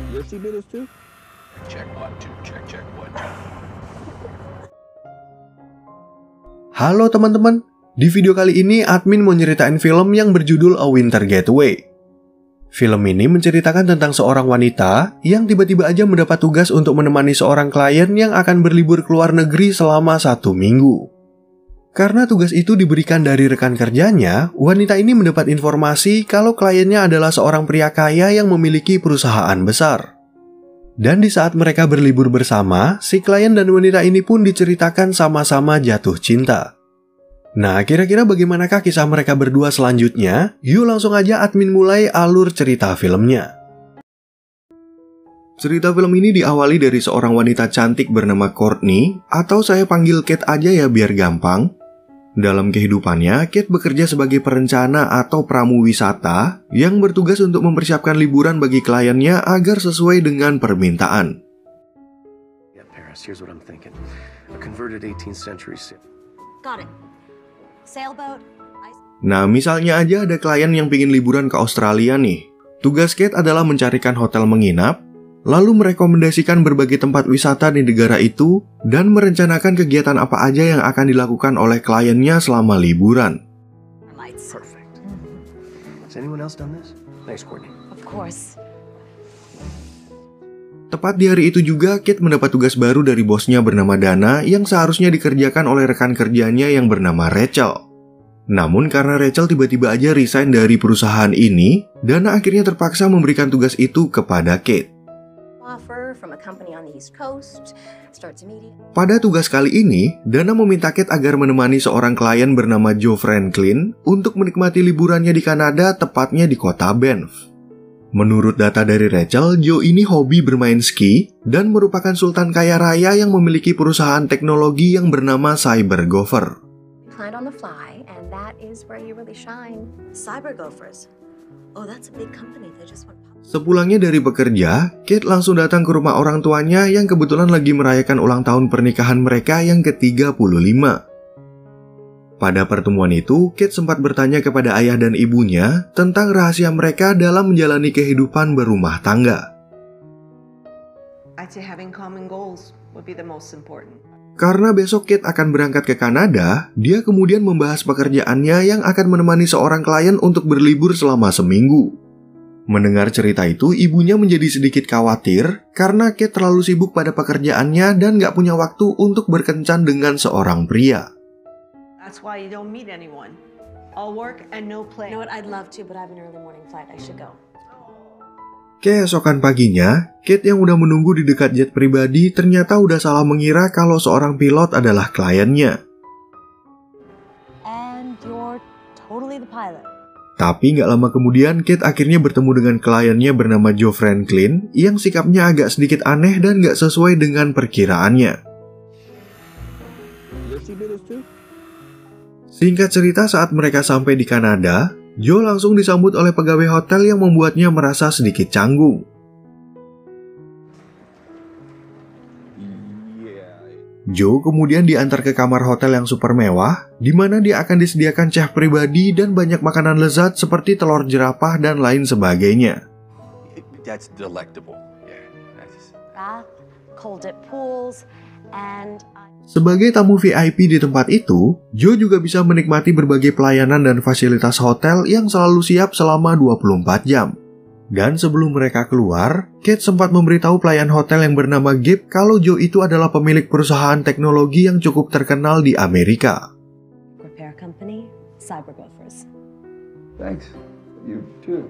You see videos too? Check 1, 2, check 1, 2. Halo teman-teman, di video kali ini admin mau nyeritain film yang berjudul A Winter Getaway. Film ini menceritakan tentang seorang wanita yang tiba-tiba aja mendapat tugas untuk menemani seorang klien yang akan berlibur ke luar negeri selama 1 minggu. Karena tugas itu diberikan dari rekan kerjanya, wanita ini mendapat informasi kalau kliennya adalah seorang pria kaya yang memiliki perusahaan besar. Dan di saat mereka berlibur bersama, si klien dan wanita ini pun diceritakan sama-sama jatuh cinta. Nah, kira-kira bagaimanakah kisah mereka berdua selanjutnya? Yuk langsung aja admin mulai alur cerita filmnya. Cerita film ini diawali dari seorang wanita cantik bernama Courtney, atau saya panggil Kate aja ya biar gampang. Dalam kehidupannya, Kate bekerja sebagai perencana atau pramu wisata yang bertugas untuk mempersiapkan liburan bagi kliennya agar sesuai dengan permintaan. Paris, here's what I'm thinking. A converted 18th century ship. Got it. Sailboat. Nah, misalnya aja ada klien yang pingin liburan ke Australia nih. Tugas Kate adalah mencarikan hotel menginap, lalu merekomendasikan berbagai tempat wisata di negara itu, dan merencanakan kegiatan apa aja yang akan dilakukan oleh kliennya selama liburan. Perfect. Has anyone else done this? Thanks, Courtney. Of course. Tepat di hari itu juga, Kate mendapat tugas baru dari bosnya bernama Dana yang seharusnya dikerjakan oleh rekan kerjanya yang bernama Rachel. Namun karena Rachel tiba-tiba aja resign dari perusahaan ini, Dana akhirnya terpaksa memberikan tugas itu kepada Kate. Pada tugas kali ini, Dana meminta Kate agar menemani seorang klien bernama Joe Franklin untuk menikmati liburannya di Kanada, tepatnya di kota Banff. Menurut data dari Rachel, Joe ini hobi bermain ski dan merupakan sultan kaya raya yang memiliki perusahaan teknologi yang bernama CyberGopher. Sepulangnya dari bekerja, Kate langsung datang ke rumah orang tuanya yang kebetulan lagi merayakan ulang tahun pernikahan mereka yang ke-35. Pada pertemuan itu, Kate sempat bertanya kepada ayah dan ibunya tentang rahasia mereka dalam menjalani kehidupan berumah tangga. Karena besok Kate akan berangkat ke Kanada, dia kemudian membahas pekerjaannya yang akan menemani seorang klien untuk berlibur selama seminggu. Mendengar cerita itu, ibunya menjadi sedikit khawatir karena Kate terlalu sibuk pada pekerjaannya dan gak punya waktu untuk berkencan dengan seorang pria. That's why you don't meet anyone. All work and no play. You know what? I'd love to, but I have an early morning flight. I should go. Keesokan paginya, Kate yang udah menunggu di dekat jet pribadi ternyata udah salah mengira kalau seorang pilot adalah kliennya. And you're totally the pilot. Tapi nggak lama kemudian, Kate akhirnya bertemu dengan kliennya bernama Joe Franklin yang sikapnya agak sedikit aneh dan nggak sesuai dengan perkiraannya. Singkat cerita, saat mereka sampai di Kanada, Joe langsung disambut oleh pegawai hotel yang membuatnya merasa sedikit canggung. Joe kemudian diantar ke kamar hotel yang super mewah, di mana dia akan disediakan chef pribadi dan banyak makanan lezat seperti telur jerapah dan lain sebagainya. That's delectable. Bath, cold dip pools, and sebagai tamu VIP di tempat itu, Joe juga bisa menikmati berbagai pelayanan dan fasilitas hotel yang selalu siap selama 24 jam. Dan sebelum mereka keluar, Kate sempat memberitahu pelayan hotel yang bernama Gabe kalau Joe itu adalah pemilik perusahaan teknologi yang cukup terkenal di Amerika. repair company, CyberGophers. Thanks. You too.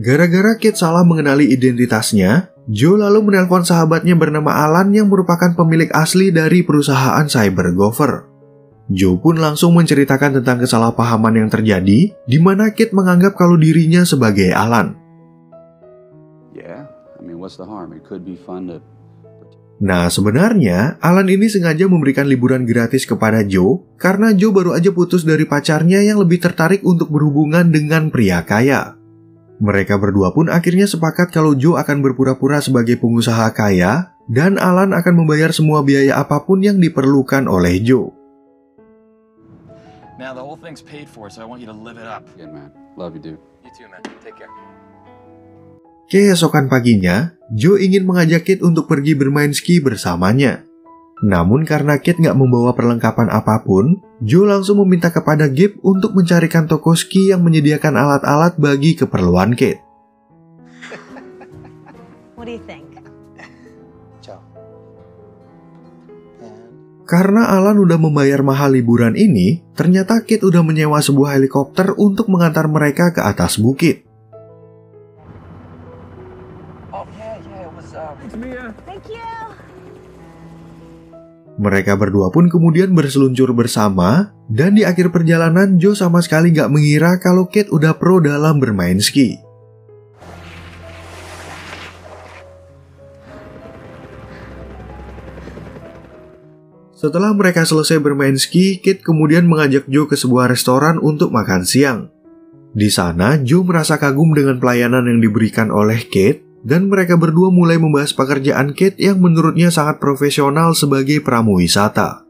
Gara-gara Kate salah mengenali identitasnya, Joe lalu menelpon sahabatnya bernama Alan yang merupakan pemilik asli dari perusahaan CyberGopher. Joe pun langsung menceritakan tentang kesalahpahaman yang terjadi, di mana Kate menganggap kalau dirinya sebagai Alan. Nah, sebenarnya Alan ini sengaja memberikan liburan gratis kepada Joe karena Joe baru aja putus dari pacarnya yang lebih tertarik untuk berhubungan dengan pria kaya. Mereka berdua pun akhirnya sepakat kalau Joe akan berpura-pura sebagai pengusaha kaya dan Alan akan membayar semua biaya apapun yang diperlukan oleh Joe. Now the whole thing's paid for, so I want you to live it up. Good man. Love you, dude. You too, man. Take care. Keesokan paginya, Joe ingin mengajak Kate untuk pergi bermain ski bersamanya. Namun karena Kate nggak membawa perlengkapan apapun, Joe langsung meminta kepada Gabe untuk mencarikan toko ski yang menyediakan alat-alat bagi keperluan Kate. What do you think? Karena Alan udah membayar mahal liburan ini, ternyata Kate udah menyewa sebuah helikopter untuk mengantar mereka ke atas bukit. Thank you. Mereka berdua pun kemudian berseluncur bersama, dan di akhir perjalanan Joe sama sekali nggak mengira kalau Kate udah pro dalam bermain ski. Setelah mereka selesai bermain ski, Kate kemudian mengajak Joe ke sebuah restoran untuk makan siang. Di sana, Joe merasa kagum dengan pelayanan yang diberikan oleh Kate, dan mereka berdua mulai membahas pekerjaan Kate yang menurutnya sangat profesional sebagai pramuwisata.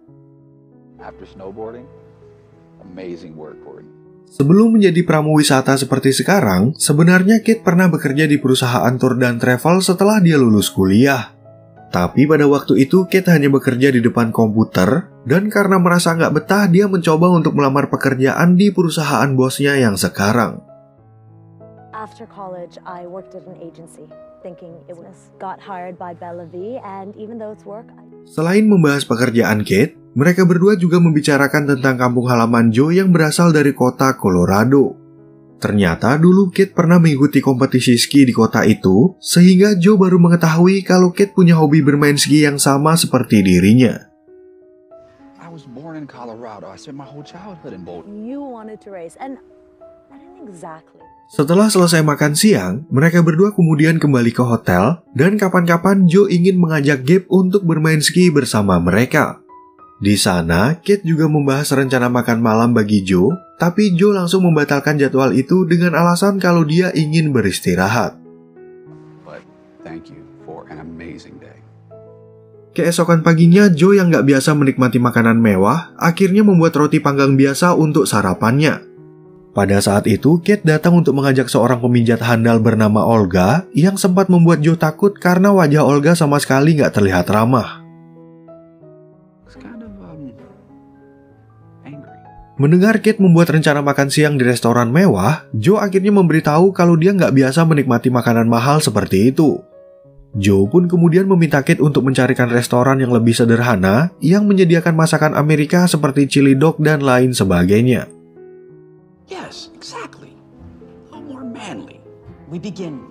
Sebelum menjadi pramuwisata seperti sekarang, sebenarnya Kate pernah bekerja di perusahaan tour dan travel setelah dia lulus kuliah. Tapi pada waktu itu Kate hanya bekerja di depan komputer, dan karena merasa nggak betah dia mencoba untuk melamar pekerjaan di perusahaan bosnya yang sekarang. After college, I worked at an agency, thinking it was got hired by Bella V, and even though it's work, Selain membahas pekerjaan Kate, mereka berdua juga membicarakan tentang kampung halaman Joe yang berasal dari kota Colorado. Ternyata dulu Kate pernah mengikuti kompetisi ski di kota itu, sehingga Joe baru mengetahui kalau Kate punya hobi bermain ski yang sama seperti dirinya. you wanted to race, and I didn't exactly. Setelah selesai makan siang, mereka berdua kemudian kembali ke hotel, dan kapan-kapan Joe ingin mengajak Gabe untuk bermain ski bersama mereka. Di sana, Kate juga membahas rencana makan malam bagi Joe, tapi Joe langsung membatalkan jadwal itu dengan alasan kalau dia ingin beristirahat. Keesokan paginya, Joe yang nggak biasa menikmati makanan mewah, akhirnya membuat roti panggang biasa untuk sarapannya. Pada saat itu, Kate datang untuk mengajak seorang pemijat handal bernama Olga, yang sempat membuat Joe takut karena wajah Olga sama sekali nggak terlihat ramah. Mendengar Kate membuat rencana makan siang di restoran mewah, Joe akhirnya memberitahu kalau dia nggak biasa menikmati makanan mahal seperti itu. Joe pun kemudian meminta Kate untuk mencarikan restoran yang lebih sederhana, yang menyediakan masakan Amerika seperti chili dog dan lain sebagainya. Yes, exactly. A little more manly. We begin.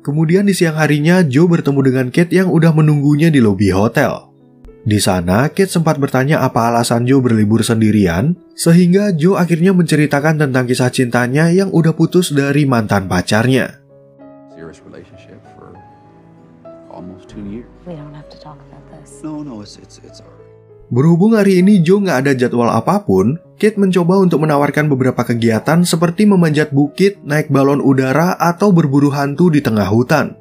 Kemudian di siang harinya, Joe bertemu dengan Kate yang udah menunggunya di lobi hotel. Di sana, Kate sempat bertanya apa alasan Joe berlibur sendirian, sehingga Joe akhirnya menceritakan tentang kisah cintanya yang udah putus dari mantan pacarnya. We don't have to talk about this. No, it's alright. Berhubung hari ini Joe nggak ada jadwal apapun, Kate mencoba untuk menawarkan beberapa kegiatan seperti memanjat bukit, naik balon udara, atau berburu hantu di tengah hutan.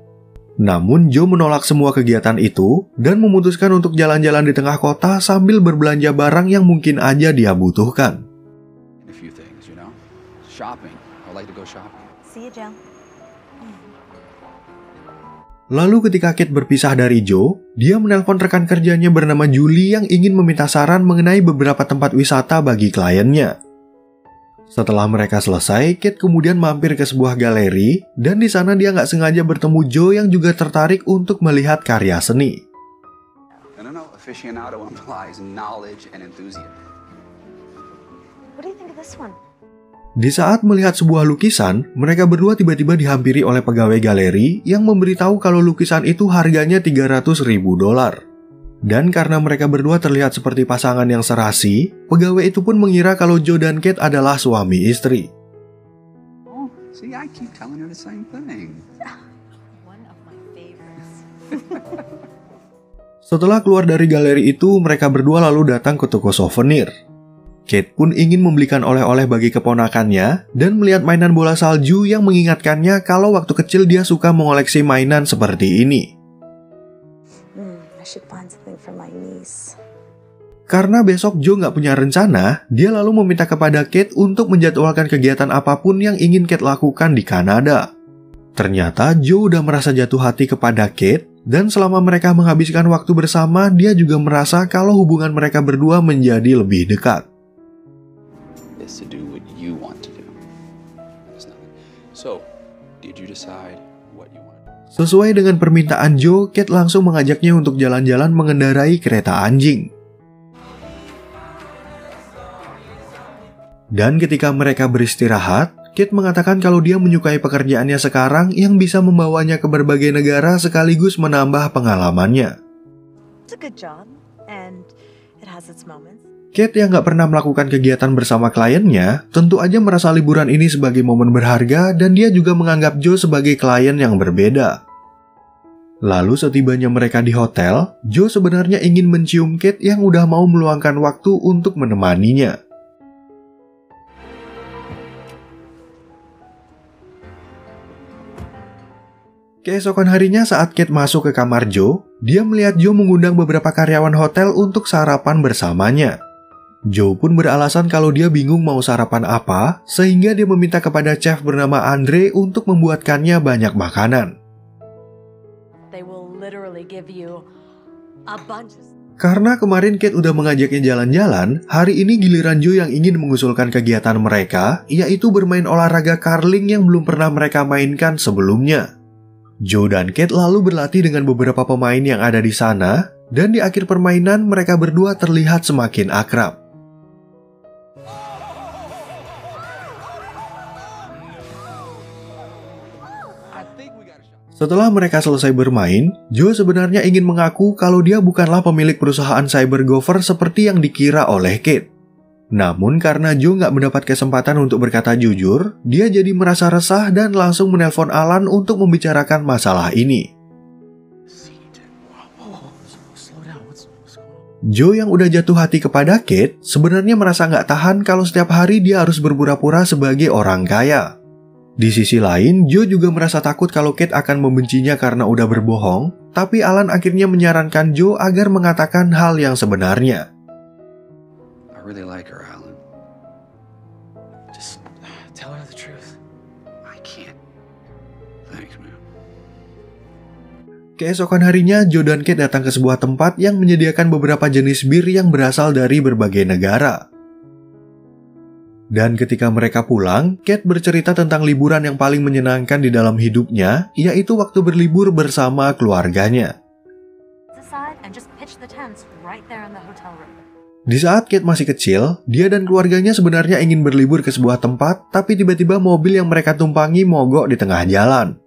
Namun Joe menolak semua kegiatan itu dan memutuskan untuk jalan-jalan di tengah kota sambil berbelanja barang yang mungkin aja dia butuhkan. See you, Joe. Lalu ketika Kate berpisah dari Joe, dia menelpon rekan kerjanya bernama Julie yang ingin meminta saran mengenai beberapa tempat wisata bagi kliennya. Setelah mereka selesai, Kate kemudian mampir ke sebuah galeri, dan di sana dia nggak sengaja bertemu Joe yang juga tertarik untuk melihat karya seni. What do you think of this one? Di saat melihat sebuah lukisan, mereka berdua tiba-tiba dihampiri oleh pegawai galeri yang memberitahu kalau lukisan itu harganya $300.000. Dan karena mereka berdua terlihat seperti pasangan yang serasi, pegawai itu pun mengira kalau Joe dan Kate adalah suami istri. Oh, see, I keep telling her the same thing. One of my favorites. Setelah keluar dari galeri itu, mereka berdua lalu datang ke toko souvenir. Kate pun ingin membelikan oleh-oleh bagi keponakannya dan melihat mainan bola salju yang mengingatkannya kalau waktu kecil dia suka mengoleksi mainan seperti ini. I should find something for my niece. Karena besok Joe nggak punya rencana, dia lalu meminta kepada Kate untuk menjadwalkan kegiatan apapun yang ingin Kate lakukan di Kanada. Ternyata Joe udah merasa jatuh hati kepada Kate, dan selama mereka menghabiskan waktu bersama, dia juga merasa kalau hubungan mereka berdua menjadi lebih dekat. Is to do what you want to do. There's nothing. So, did you decide what you want to do? Sesuai dengan permintaan Joe, Kate langsung mengajaknya untuk jalan-jalan mengendarai kereta anjing. Dan ketika mereka beristirahat, Kate mengatakan kalau dia menyukai pekerjaannya sekarang yang bisa membawanya ke berbagai negara sekaligus menambah pengalamannya. It's a good job, and it has its moments. Kate yang nggak pernah melakukan kegiatan bersama kliennya, tentu aja merasa liburan ini sebagai momen berharga dan dia juga menganggap Joe sebagai klien yang berbeda. Lalu setibanya mereka di hotel, Joe sebenarnya ingin mencium Kate yang udah mau meluangkan waktu untuk menemaninya. Keesokan harinya saat Kate masuk ke kamar Joe, dia melihat Joe mengundang beberapa karyawan hotel untuk sarapan bersamanya. Joe pun beralasan kalau dia bingung mau sarapan apa, sehingga dia meminta kepada chef bernama Andre untuk membuatkannya banyak makanan. They will literally give you a bunch of... Karena kemarin Kate udah mengajaknya jalan-jalan, hari ini giliran Joe yang ingin mengusulkan kegiatan mereka, yaitu bermain olahraga curling yang belum pernah mereka mainkan sebelumnya. Joe dan Kate lalu berlatih dengan beberapa pemain yang ada di sana, dan di akhir permainan mereka berdua terlihat semakin akrab. Setelah mereka selesai bermain, Joe sebenarnya ingin mengaku kalau dia bukanlah pemilik perusahaan cyber gopher seperti yang dikira oleh Kate. Namun karena Joe nggak mendapat kesempatan untuk berkata jujur, dia jadi merasa resah dan langsung menelpon Alan untuk membicarakan masalah ini. Joe yang udah jatuh hati kepada Kate, sebenarnya merasa nggak tahan kalau setiap hari dia harus berpura-pura sebagai orang kaya. Di sisi lain, Joe juga merasa takut kalau Kate akan membencinya karena udah berbohong, tapi Alan akhirnya menyarankan Joe agar mengatakan hal yang sebenarnya. I really like her, Alan. Just tell her the truth. I can't. Thanks, man. Keesokan harinya, Joe dan Kate datang ke sebuah tempat yang menyediakan beberapa jenis bir yang berasal dari berbagai negara. Dan ketika mereka pulang, Kate bercerita tentang liburan yang paling menyenangkan di dalam hidupnya, yaitu waktu berlibur bersama keluarganya. Di saat Kate masih kecil, dia dan keluarganya sebenarnya ingin berlibur ke sebuah tempat, tapi tiba-tiba mobil yang mereka tumpangi mogok di tengah jalan.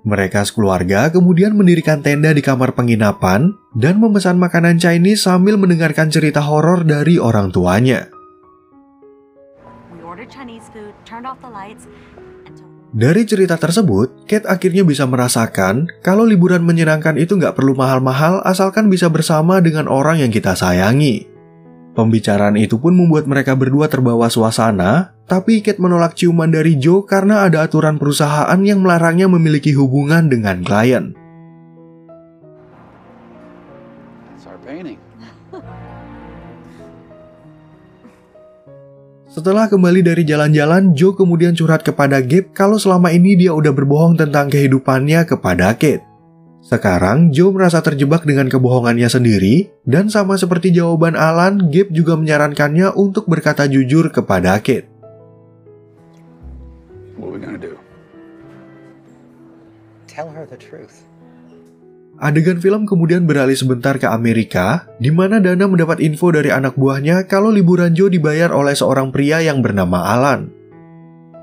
Mereka sekeluarga kemudian mendirikan tenda di kamar penginapan dan memesan makanan Chinese sambil mendengarkan cerita horor dari orang tuanya. Dari cerita tersebut, Kate akhirnya bisa merasakan kalau liburan menyenangkan itu nggak perlu mahal-mahal asalkan bisa bersama dengan orang yang kita sayangi. Pembicaraan itu pun membuat mereka berdua terbawa suasana, tapi Kate menolak ciuman dari Joe karena ada aturan perusahaan yang melarangnya memiliki hubungan dengan klien. That's our painting. Setelah kembali dari jalan-jalan, Joe kemudian curhat kepada Gabe kalau selama ini dia udah berbohong tentang kehidupannya kepada Kate. Sekarang, Joe merasa terjebak dengan kebohongannya sendiri, dan sama seperti jawaban Alan, Gabe juga menyarankannya untuk berkata jujur kepada Kate. What are we gonna do? Tell her the truth. Adegan film kemudian beralih sebentar ke Amerika, di mana Dana mendapat info dari anak buahnya kalau liburan Joe dibayar oleh seorang pria yang bernama Alan.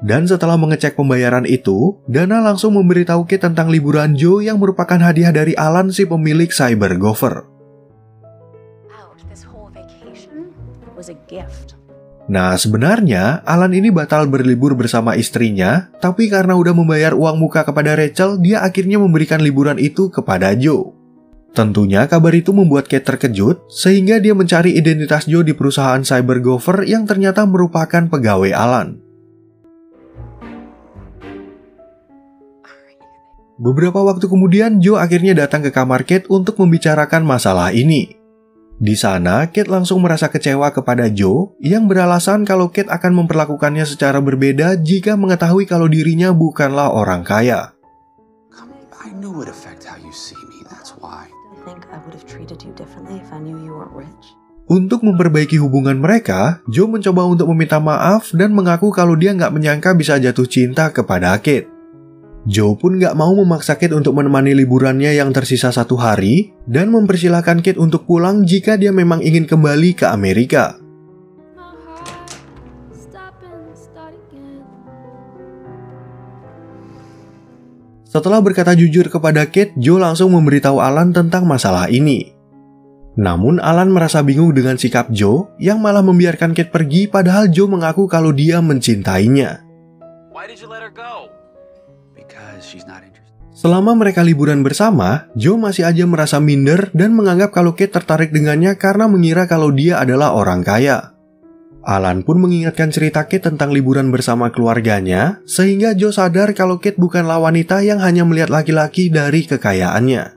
Dan setelah mengecek pembayaran itu, Dana langsung memberitahu Kate tentang liburan Joe yang merupakan hadiah dari Alan si pemilik cyber gopher. Nah, sebenarnya Alan ini batal berlibur bersama istrinya, tapi karena udah membayar uang muka kepada Rachel, dia akhirnya memberikan liburan itu kepada Joe. Tentunya kabar itu membuat Kate terkejut, sehingga dia mencari identitas Joe di perusahaan cyber gopher yang ternyata merupakan pegawai Alan. Beberapa waktu kemudian, Joe akhirnya datang ke kamar Kate untuk membicarakan masalah ini. Di sana, Kate langsung merasa kecewa kepada Joe yang beralasan kalau Kate akan memperlakukannya secara berbeda jika mengetahui kalau dirinya bukanlah orang kaya. I knew it affect how you see me, that's why. I think I would have treated you differently if I knew you weren't rich. Untuk memperbaiki hubungan mereka, Joe mencoba untuk meminta maaf dan mengaku kalau dia nggak menyangka bisa jatuh cinta kepada Kate. Joe pun nggak mau memaksa Kate untuk menemani liburannya yang tersisa 1 hari dan mempersilahkan Kate untuk pulang jika dia memang ingin kembali ke Amerika. Setelah berkata jujur kepada Kate, Joe langsung memberitahu Alan tentang masalah ini. Namun Alan merasa bingung dengan sikap Joe yang malah membiarkan Kate pergi padahal Joe mengaku kalau dia mencintainya. Why did you let her go? Because she's not interested. Selama mereka liburan bersama, Joe masih aja merasa minder dan menganggap kalau Kate tertarik dengannya karena mengira kalau dia adalah orang kaya. Alan pun mengingatkan cerita Kate tentang liburan bersama keluarganya, sehingga Joe sadar kalau Kate bukanlah wanita yang hanya melihat laki-laki dari kekayaannya.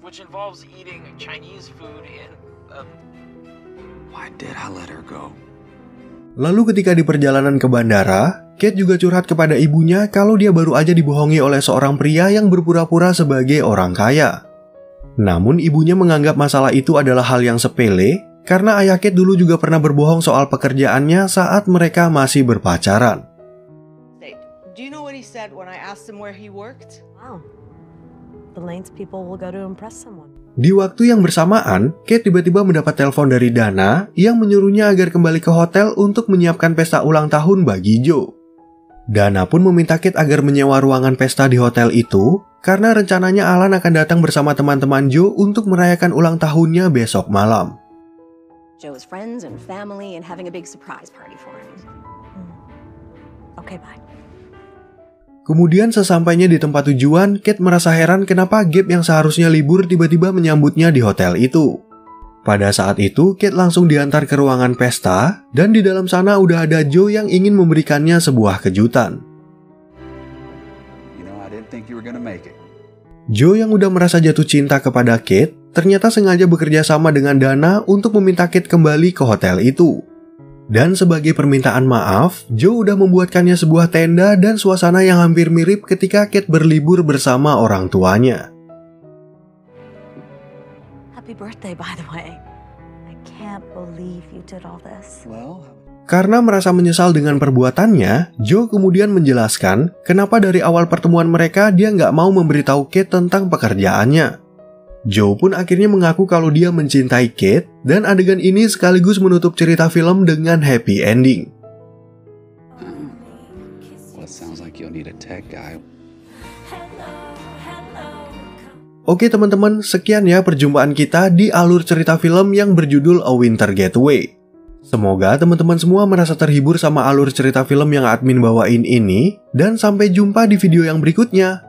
Which involves eating Chinese food and Why did I let her go? Lalu ketika di perjalanan ke bandara, Kate juga curhat kepada ibunya kalau dia baru aja dibohongi oleh seorang pria yang berpura-pura sebagai orang kaya. Namun ibunya menganggap masalah itu adalah hal yang sepele, karena ayah Kate dulu juga pernah berbohong soal pekerjaannya saat mereka masih berpacaran. Do you know what he said when I asked him where he worked? Wow. The lengths people will go to impress someone. Di waktu yang bersamaan, Kate tiba-tiba mendapat telepon dari Dana yang menyuruhnya agar kembali ke hotel untuk menyiapkan pesta ulang tahun bagi Joe. Dana pun meminta Kate agar menyewa ruangan pesta di hotel itu karena rencananya Alan akan datang bersama teman-teman Joe untuk merayakan ulang tahunnya besok malam. Joe's friends and family and having a big surprise party for him. Okay, bye. Kemudian sesampainya di tempat tujuan, Kate merasa heran kenapa Gabe yang seharusnya libur tiba-tiba menyambutnya di hotel itu. Pada saat itu, Kate langsung diantar ke ruangan pesta, dan di dalam sana udah ada Joe yang ingin memberikannya sebuah kejutan. You know, I didn't think you were gonna make it. Joe yang udah merasa jatuh cinta kepada Kate, ternyata sengaja bekerja sama dengan Dana untuk meminta Kate kembali ke hotel itu. Dan sebagai permintaan maaf, Joe udah membuatkannya sebuah tenda dan suasana yang hampir mirip ketika Kate berlibur bersama orang tuanya. Happy birthday, by the way. I can't believe you did all this. Well, Karena merasa menyesal dengan perbuatannya, Joe kemudian menjelaskan kenapa dari awal pertemuan mereka dia nggak mau memberitahu Kate tentang pekerjaannya. Joe pun akhirnya mengaku kalau dia mencintai Kate, dan adegan ini sekaligus menutup cerita film dengan happy ending. well, it sounds like you'll need a tech guy. Oke teman-teman, sekian ya perjumpaan kita di alur cerita film yang berjudul A Winter Getaway. Semoga teman-teman semua merasa terhibur sama alur cerita film yang admin bawain ini, dan sampai jumpa di video yang berikutnya.